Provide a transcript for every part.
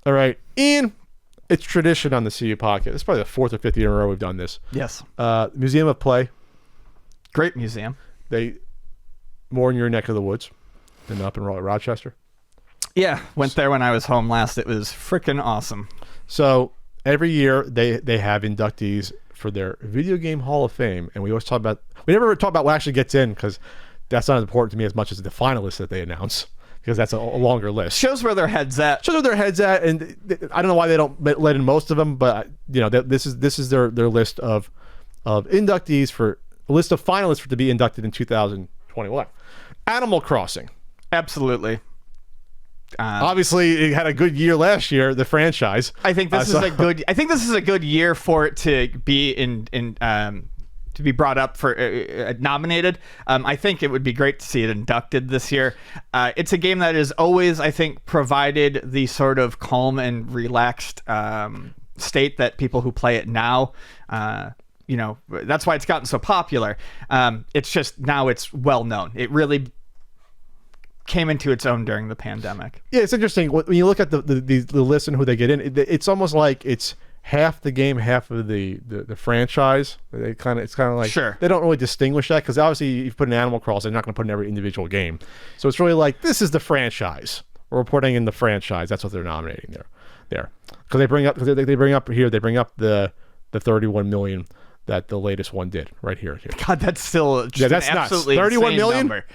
All right, Ian. It's tradition on the CU podcast. It's probably the 4th or 5th year in a row we've done this. Yes. Museum of Play. Great museum. More in your neck of the woods than up in Rochester. Yeah, went there when I was home last. It was freaking awesome. So every year they have inductees for their Video Game Hall of Fame, and we never talk about what actually gets in because that's not as important to me as much as the finalists that they announce. Because that's a longer list. Shows where their heads at. And I don't know why they don't let in most of them, but this is their list of inductees for a list of finalists to be inducted in 2021. Animal Crossing. Absolutely. Obviously, it had a good year last year. The franchise. I think this is a good year for it to be to be brought up for nominated. I think it would be great to see it inducted this year. It's a game that has always, I think, provided the sort of calm and relaxed state that people who play it now, that's why it's gotten so popular. It's just now it's well known. It really came into its own during the pandemic. Yeah, it's interesting when you look at the list and who they get in. It's almost like it's half the game, half of the franchise. It's kind of like sure. They don't really distinguish that because obviously if you put an Animal Crossing, they're not going to put in every individual game. So it's really like this is the franchise. We're putting in the franchise. That's what they're nominating there. Because they bring up the 31 million that the latest one did right here. God, that's still just that's an nuts. absolutely 31 million number.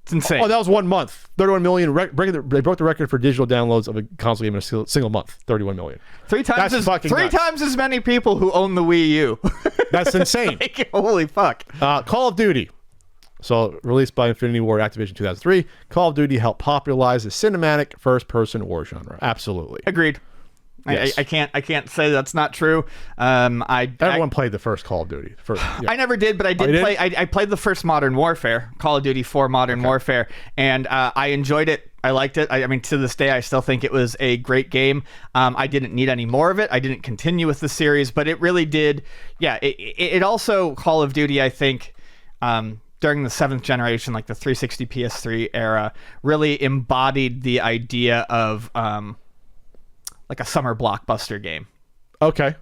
It's insane. Oh, that was 1 month. 31 million. They broke the record for digital downloads of a console game in a single month. 31 million. Three times as many people who own the Wii U. That's insane. Like, holy fuck. Call of Duty. So released by Infinity Ward Activision 2003, Call of Duty helped popularize the cinematic first-person war genre. Absolutely. Agreed. Yes. I can't say that's not true. Everyone played the first Call of Duty. I never did, but I did play. I played the first Modern Warfare, Call of Duty 4 Modern Warfare, and I enjoyed it. I liked it. I mean, to this day, I still think it was a great game. I didn't need any more of it. I didn't continue with the series, but it really did. Yeah, it also, Call of Duty, I think, during the 7th generation, like the 360 PS3 era, really embodied the idea of like a summer blockbuster game. Okay.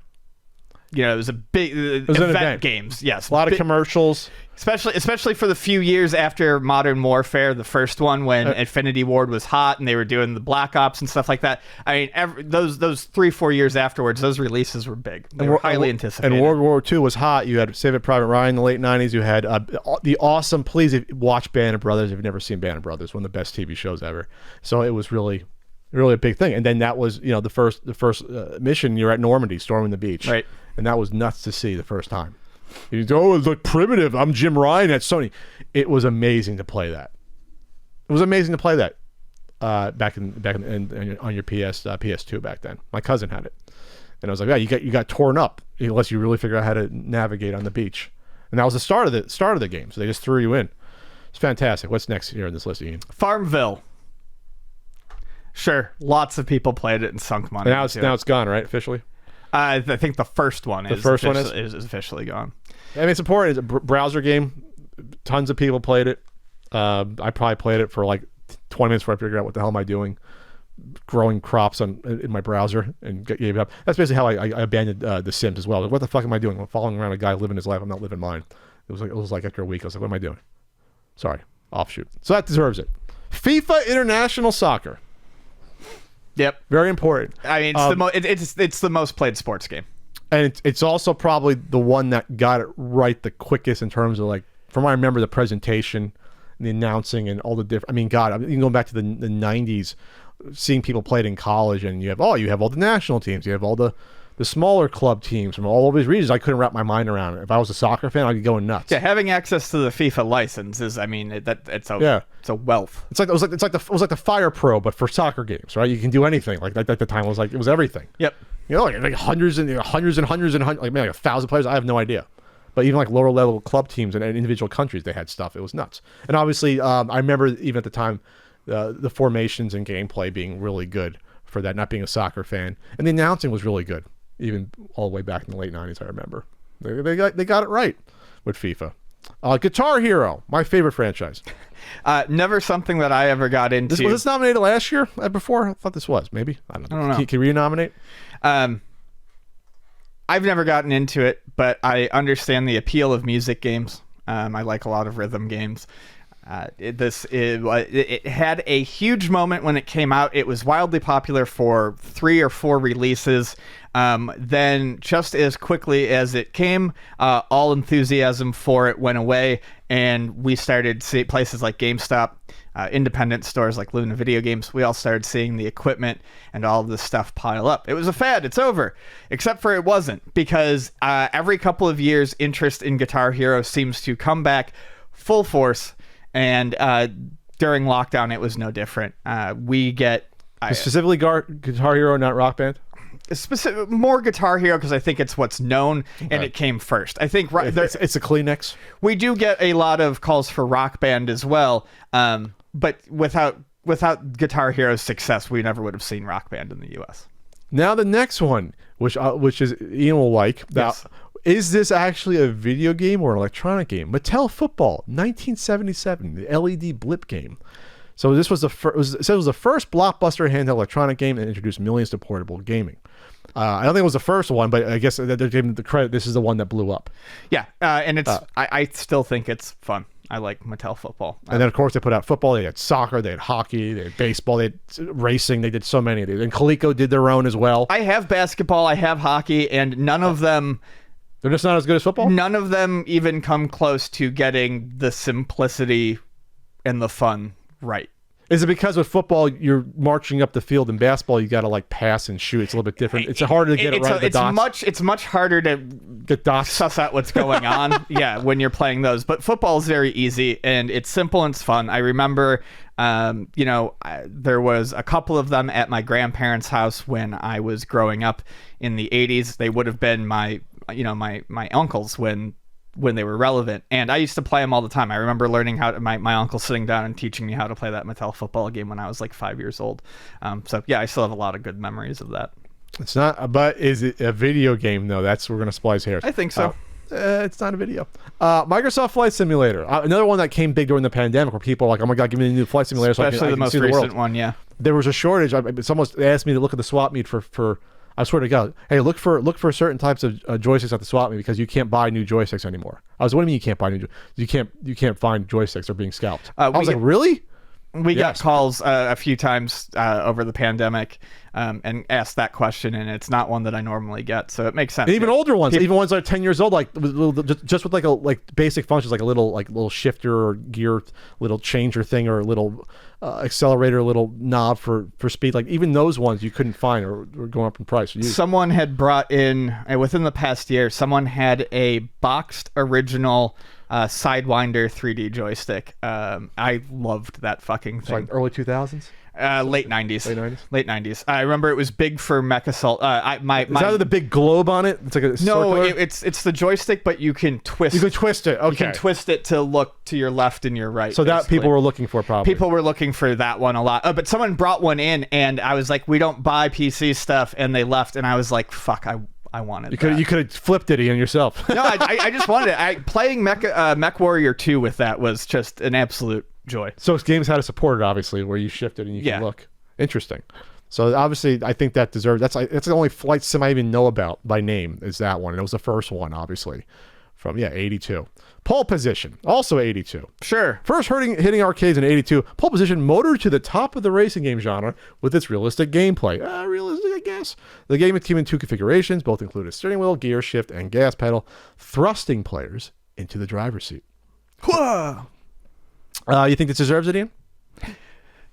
It was a big event games. Yes. A lot of commercials. Especially for the few years after Modern Warfare, the first one, when Infinity Ward was hot and they were doing the Black Ops and stuff like that. I mean, those 3-4 years afterwards, those releases were big. They were highly anticipated. And World War II was hot. You had Saving Private Ryan in the late 90s. You had the awesome, please watch Band of Brothers. If you've never seen Band of Brothers, one of the best TV shows ever. So it was really a big thing. And then that was, the first mission, you're at Normandy, storming the beach. Right. And that was nuts to see the first time. You go, oh, it looked primitive. I'm Jim Ryan at Sony. It was amazing to play that. Back in on your PS2 back then. My cousin had it. And I was like, yeah, you got torn up unless you really figure out how to navigate on the beach. And that was the start of the game. So they just threw you in. It's fantastic. What's next here in this list, Ian? Farmville. Sure, lots of people played it and sunk money. Now it's gone, right? Officially. I think the first one is officially gone. I mean, it's important. It's a browser game. Tons of people played it. I probably played it for like 20 minutes before I figured out what the hell am I doing, growing crops in my browser, and gave it up. That's basically how I abandoned The Sims as well. Like, what the fuck am I doing? I'm following around a guy living his life. I'm not living mine. It was like after a week, I was like, what am I doing? Sorry, offshoot. So that deserves it. FIFA International Soccer. Yep, very important. I mean, it's the most played sports game, and it's also probably the one that got it right the quickest in terms of, like, from what I remember, the presentation, and the announcing, and all the different. I mean, God, you can go back to the 90s, seeing people play it in college, and you have all the national teams, you have all the smaller club teams from all over these regions. I couldn't wrap my mind around it. If I was a soccer fan, I'd be going nuts. Yeah, having access to the FIFA license is, I mean, it's a wealth. It was like the Fire Pro, but for soccer games, right? You can do anything. Like at the time, it was everything. Yep. Like hundreds and hundreds, like maybe like 1,000 players. I have no idea. But even like lower level club teams and individual countries, they had stuff. It was nuts. And obviously, I remember even at the time, the formations and gameplay being really good for that. Not being a soccer fan, and the announcing was really good. Even all the way back in the late 90s, I remember. They got it right with FIFA. Guitar Hero, my favorite franchise. Never something that I ever got into. Was this nominated last year? Before? I thought this was. Maybe. I don't know. Can you renominate? I've never gotten into it, but I understand the appeal of music games. I like a lot of rhythm games. It had a huge moment when it came out. It was wildly popular for 3 or 4 releases. Then just as quickly as it came, all enthusiasm for it went away, and we started seeing places like GameStop, independent stores like Luna Video Games. We all started seeing the equipment and all of this stuff pile up. It was a fad. It's over. Except for it wasn't, because every couple of years, interest in Guitar Hero seems to come back full force. And during lockdown, it was no different. We get specifically Guitar Hero, not Rock Band. More Guitar Hero, because I think it's what's known, and it came first. I think it's a Kleenex. We do get a lot of calls for Rock Band as well, but without Guitar Hero's success, we never would have seen Rock Band in the U.S. Now the next one, which is Ian will like. Yes. Is this actually a video game or an electronic game? Mattel Football, 1977, the LED blip game. So this was the first. It was the first blockbuster handheld electronic game that introduced millions to portable gaming. I don't think it was the first one, but I guess they're giving the credit. This is the one that blew up. Yeah, and it's. I still think it's fun. I like Mattel Football. And then, of course, they put out football. They had soccer. They had hockey. They had baseball. They had racing. They did so many. And Coleco did their own as well. I have basketball. I have hockey, and none of them. They're just not as good as football? None of them even come close to getting the simplicity and the fun right. Is it because with football, you're marching up the field, and basketball, you got to like pass and shoot? It's a little bit different. It's harder to get it right. It's much harder to get dots, suss out what's going on. Yeah, when you're playing those. But football is very easy, and it's simple and it's fun. I remember, there was a couple of them at my grandparents' house when I was growing up in the 80s. They would have been my uncles when they were relevant, and I used to play them all the time. I remember learning how to, my uncle sitting down and teaching me how to play that Mattel Football game when I was like 5 years old. So yeah, I still have a lot of good memories of that. It's not, but is it a video game though? We're gonna splice hairs. I think so. It's not a video. Microsoft Flight Simulator, another one that came big during the pandemic, where people are like, "Oh my god, give me the new Flight Simulator!" Especially so I the can most see recent the one. Yeah, there was a shortage. Someone asked me to look at the swap meet for. I swear to God, hey, look for certain types of joysticks at the swap meet, because you can't buy new joysticks anymore. What do you mean you can't buy new? You can't find joysticks. They're being scalped. I was like, really? We got calls a few times over the pandemic and asked that question, and it's not one that I normally get, so it makes sense. And even older ones, even ones that are 10 years old, like just with like basic functions, like a little shifter or gear, little changer thing, or a little accelerator, a little knob for speed. Like even those ones you couldn't find, or were going up in price. Someone had brought in, within the past year, someone had a boxed original Sidewinder 3D joystick. I loved that fucking thing. Like early 2000s? Late 90s. Late 90s. I remember it was big for MechAssault. Is that with the big globe on it? It's like a no, circular? it's the joystick, but you can twist. You can twist it. Okay. You can twist it to look to your left and your right. So basically. That people were looking for, probably. People were looking for that one a lot. But someone brought one in, and I was like, "We don't buy PC stuff," and they left, and I was like, "Fuck, I wanted that." You could have flipped it Ian yourself. No, I just wanted it. Playing Mech Warrior 2 with that was just an absolute joy. So games had to support it, obviously, where you shift it and you can look. Interesting. So obviously, I think that deserves. That's the only flight sim I even know about by name is that one, and it was the first one, obviously, from 82. Pole Position, also 82. Sure. First hitting arcades in 82. Pole Position motored to the top of the racing game genre with its realistic gameplay. Realistic, I guess. The game came in 2 configurations. Both included steering wheel, gear shift, and gas pedal, thrusting players into the driver's seat. Whoa. You think this deserves it, Ian?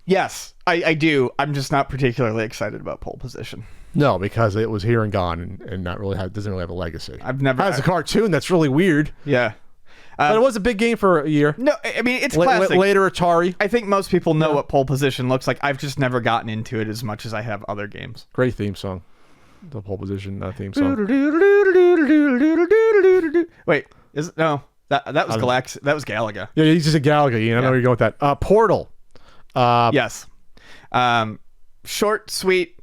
Yes, I do. I'm just not particularly excited about Pole Position. No, because it was here and gone, and not really doesn't really have a legacy. Has a cartoon that's really weird. Yeah. But it was a big game for a year. No, I mean, it's classic. Later Atari. I think most people know what Pole Position looks like. I've just never gotten into it as much as I have other games. Great theme song. The Pole Position theme song. Wait, no. That was Galax. That was Galaga. Yeah, he's just a Galaga, Ian. I know where you're going with that. Portal. Yes. Short, sweet,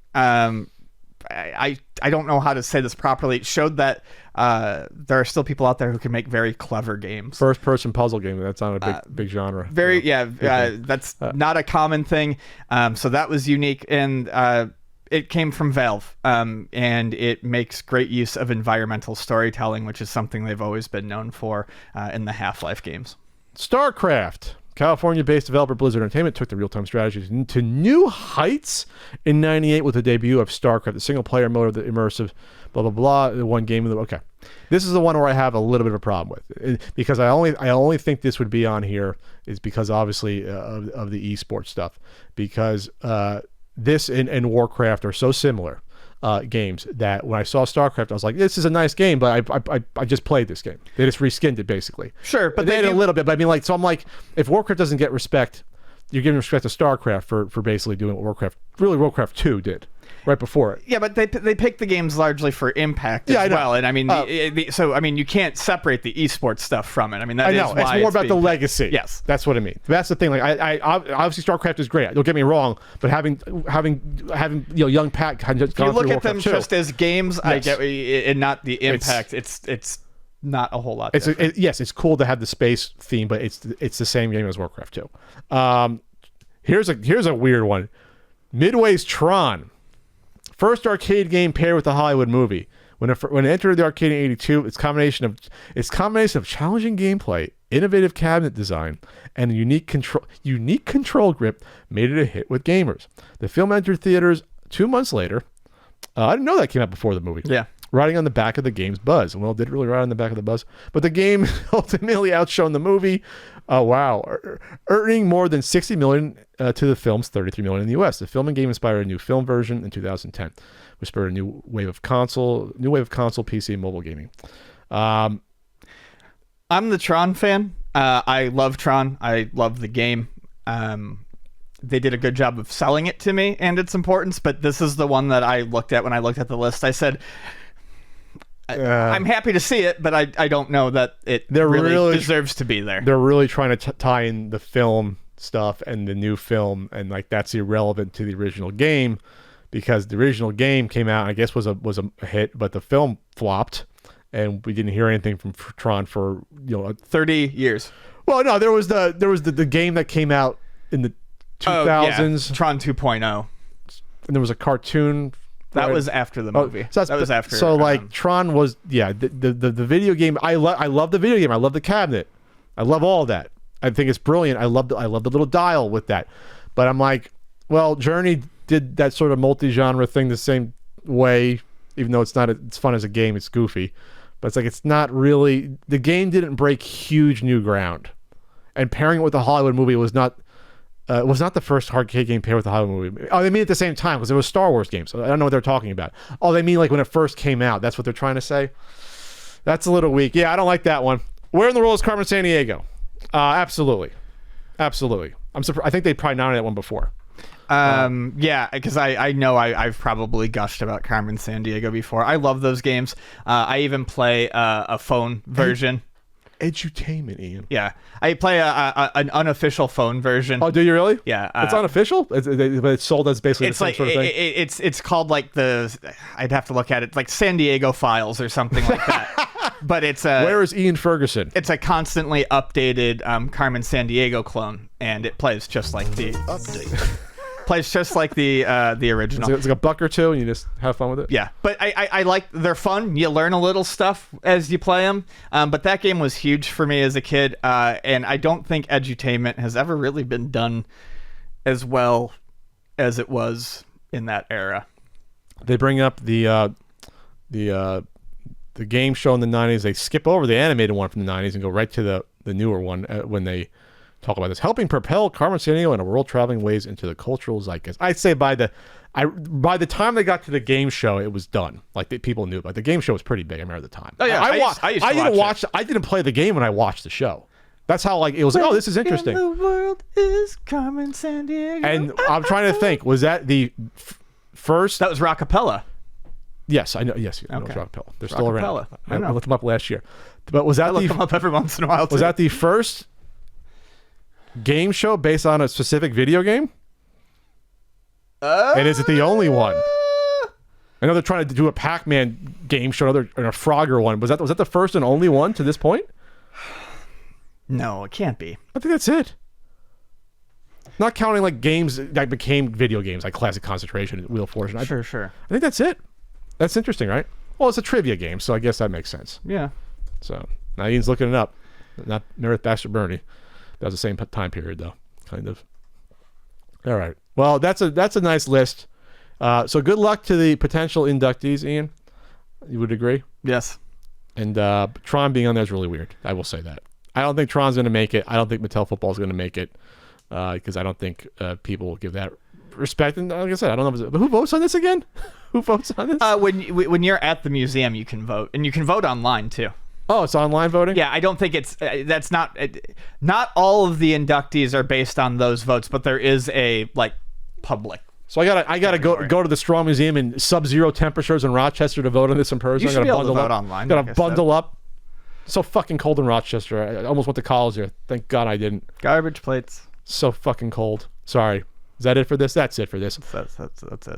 I don't know how to say this properly. It showed that there are still people out there who can make very clever games. First person puzzle game. That's not a big genre. Very, that's not a common thing. So that was unique, and it came from Valve, and it makes great use of environmental storytelling, which is something they've always been known for in the Half-Life games. Starcraft. California-based developer Blizzard Entertainment took the real-time strategy to new heights in '98 with the debut of Starcraft, the single-player mode of the immersive, blah blah blah. The one game of the okay. This is the one where I have a little bit of a problem with, because I only think this would be on here is because obviously of the esports stuff, because this and Warcraft are so similar games that when I saw Starcraft, I was like, this is a nice game, but I just played this game. They just reskinned it basically. Sure, but they did a little bit. But I mean, like, so I'm like, if Warcraft doesn't get respect, you're giving respect to Starcraft for basically doing what Warcraft 2 did right before it. Yeah, but they picked the games largely for impact as well, and I mean, so I mean, you can't separate the esports stuff from it. I mean, that is why it's more about the legacy. Yes, that's what I mean. That's the thing. Like, I obviously Starcraft is great. Don't get me wrong, but having young Pat kind of if you look at them 2. just as games, yes. I get, and not the impact. It's not a whole lot. It's cool to have the space theme, but it's the same game as Warcraft 2. Here's a weird one. Midway's Tron. First arcade game paired with a Hollywood movie. When it entered the arcade in '82, its combination of challenging gameplay, innovative cabinet design, and a unique control grip made it a hit with gamers. The film entered theaters 2 months later. I didn't know that came out before the movie. Yeah. Riding on the back of the game's buzz. Well, it did really ride on the back of the buzz. But the game ultimately outshone the movie. Oh, wow. Earning more than $60 million to the film's $33 million in the U.S. The film and game inspired a new film version in 2010, which spurred a new wave of console, PC, and mobile gaming. I'm the Tron fan. I love Tron. I love the game. They did a good job of selling it to me and its importance, but this is the one that I looked at when I looked at the list. I said, I'm happy to see it, but I don't know that it really deserves to be there. They're really trying to tie in the film stuff and the new film, and like that's irrelevant to the original game, because the original game came out, I guess was a hit, but the film flopped, and we didn't hear anything from Tron for 30 years. Well, no, there was the game that came out in the 2000s, Tron 2.0, and there was a cartoon. That was after the movie. So that was after. So like Tron was the video game. I love the video game. I love the cabinet. I love all that. I think it's brilliant. I love the little dial with that. But I'm like, well, Journey did that sort of multi-genre thing the same way, even though it's fun as a game. It's goofy, but it's like it's not really. The game didn't break huge new ground, and pairing it with the Hollywood movie was not. It was not the first arcade game paired with a Hollywood movie. Oh, they mean at the same time because it was Star Wars games. So I don't know what they're talking about. Oh, they mean like when it first came out. That's what they're trying to say. That's a little weak. Yeah, I don't like that one. Where in the world is Carmen Sandiego? Absolutely. I'm surprised. I think they probably nominated that one before. Yeah, because I know I've probably gushed about Carmen Sandiego before. I love those games. I even play a phone version. Edutainment, Ian. Yeah, I play an unofficial phone version. Oh, do you really? Yeah, it's unofficial, but it's sold as basically the same sort of thing. It's called like I'd have to look at it, like San Diego Files or something like that. But it's where is Ian Ferguson? It's a constantly updated Carmen Sandiego clone, and it plays just like the update. Plays just like the original. It's like a buck or two, and you just have fun with it. Yeah, but I like, they're fun. You learn a little stuff as you play them. But that game was huge for me as a kid, and I don't think edutainment has ever really been done as well as it was in that era. They bring up the game show in the 90s. They skip over the animated one from the 90s and go right to the newer one when they talk about this, helping propel Carmen Sandiego in a world-traveling ways into the cultural zeitgeist. I'd say by the time they got to the game show, it was done. Like people knew, but the game show was pretty big. I remember at the time. Oh yeah, I didn't play the game when I watched the show. That's how it was like, oh, this is interesting. In the world is Carmen Sandiego. And I'm trying to think, was that the first? That was Rockapella. Yes, I know. Yes, I know okay. Rockapella. They're still around. I looked them up last year. But was that I look them up every once in a while too. Was that the first game show based on a specific video game? And is it the only one? I know they're trying to do a Pac-Man game show, and a Frogger one. Was that the first and only one to this point? No, it can't be. I think that's it. Not counting like games that became video games, like Classic Concentration, Wheel of Fortune. Sure. I think that's it. That's interesting, right? Well, it's a trivia game, so I guess that makes sense. Yeah. So now Ian's looking it up. Not Meredith Baxter Burney. That was the same time period, though, kind of. All right. Well, that's a nice list. So good luck to the potential inductees, Ian. You would agree? Yes. And Tron being on there is really weird. I will say that. I don't think Tron's going to make it. I don't think Mattel Football is going to make it because I don't think people will give that respect. And like I said, I don't know. But who votes on this again? Who votes on this? When you're at the museum, you can vote, and you can vote online too. Oh, it's online voting? Yeah, I don't think it's that's not not all of the inductees are based on those votes, but there is a public. So I gotta go to the Strong Museum in sub-zero temperatures in Rochester to vote on this in person. You should be able to vote online. Gotta bundle up. So fucking cold in Rochester. I almost went to college there. Thank God I didn't. Garbage plates. So fucking cold. Sorry. Is that it for this? That's it for this. That's it.